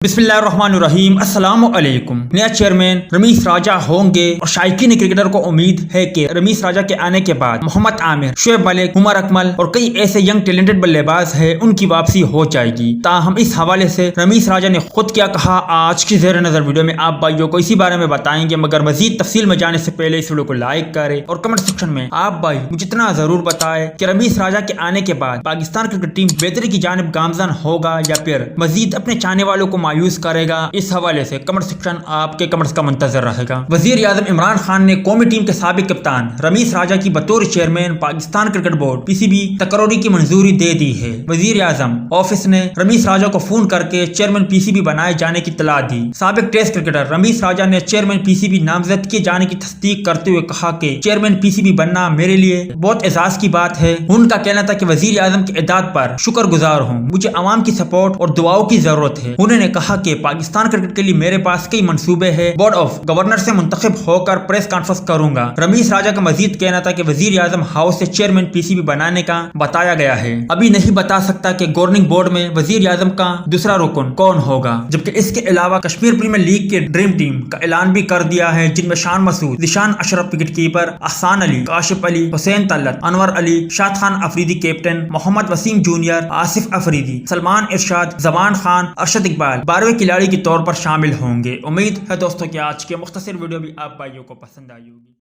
बिस्मिल्लाहिर्रहमानिर्रहीम अस्सलाम वालेकुम। नया चेयरमैन रमीज राजा होंगे और शायकीन क्रिकेटर को उम्मीद है कि रमीज राजा के आने के बाद मोहम्मद आमिर, शुएब मलिक, उमर अकमल और कई ऐसे यंग टैलेंटेड बल्लेबाज हैं, उनकी वापसी हो जाएगी। ताहम इस हवाले से रमीज राजा ने खुद क्या कहा, आज की ज़ेर नज़र वीडियो में आप भाइयों को इसी बारे में बताएंगे। मगर मजीद तफसील में जाने से पहले इस वीडियो को लाइक करें और कमेंट सेक्शन में आप भाई मुझे इतना जरूर बताएं कि रमीज राजा के आने के बाद पाकिस्तान क्रिकेट टीम बेहतरी की जानिब गामजन होगा या फिर मजीद अपने चाहने वालों को मायूस करेगा। इस हवाले से कमेंट सेक्शन आपके कमेंट्स का मुंतजर रहेगा। वजीर आजम इमरान खान ने कौमी टीम के साबिक कप्तान रमीज राजा की बतौर chairman Pakistan cricket board PCB तकर्री की मंजूरी दे दी है। वजीर आजम ऑफिस ने रमीज राजा को फोन करके चेयरमैन पीसीबी बनाए जाने की इत्तला दी। साबिक टेस्ट क्रिकेटर रमीज राजा ने चेयरमैन पीसीबी नामजद किए जाने की तस्दीक करते हुए कहा कि चेयरमैन पीसीबी बनना मेरे लिए बहुत एजाज की बात है। उनका कहना था कि वजीर आजम के इदाद पर शुक्रगुजार हूँ, मुझे अवाम की सपोर्ट और दुआओं की जरूरत है। उन्होंने कहा कि पाकिस्तान क्रिकेट के लिए मेरे पास कई मंसूबे हैं, बोर्ड ऑफ गवर्नर से मुंतखब होकर प्रेस कॉन्फ्रेंस करूंगा। रमीज राजा का मजीद कहना था कि वजीर आजम हाउस से चेयरमैन पीसीबी बनाने का बताया गया है, अभी नहीं बता सकता कि गवर्निंग बोर्ड में वजीर आजम का दूसरा रुकन कौन होगा। जबकि इसके अलावा कश्मीर प्रीमियर लीग के ड्रीम टीम का ऐलान भी कर दिया है, जिनमें शान मसूद, निशान अशरफ विकेट कीपर, अहसान अली, काशिफ अली, हुसैन तलत, अनवर अली, शाद खान अफरीदी कैप्टन, मोहम्मद वसीम जूनियर, आसिफ अफरीदी, सलमान इरशाद, जमान खान, अरशद इकबाल 12वें खिलाड़ी के तौर पर शामिल होंगे। उम्मीद है दोस्तों कि आज के मुख्तसर वीडियो भी आप भाइयों को पसंद आई होगी।